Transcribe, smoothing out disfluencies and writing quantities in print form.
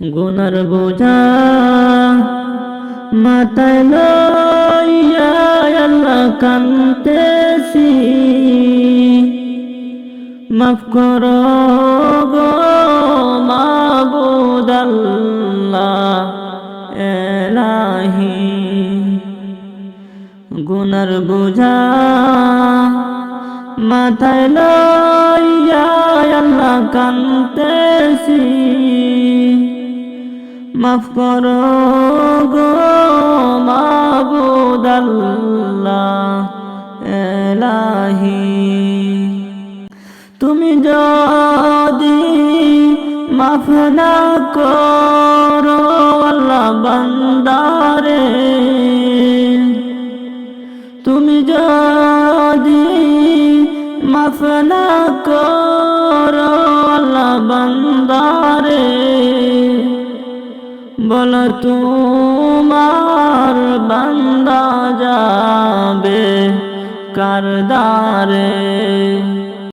গুনার বোঝা মাথায় লইয়া আল্লাহ কান্দেছি, মাফ করো গো মাবুদ আল্লাহ এলাহি। গুনার বোঝা মাথায় লইয়া আল্লাহ কান্দেছি, মাফ করো গো মাবুদ আল্লাহ এলাহি। তুমি যদি মাফ না করো আল্লাহ বান্দারে, তুমি যদি মাফ না করো আল্লাহ বান্দারে, বল তোমার বান্দা যাবে কার দ্বারে।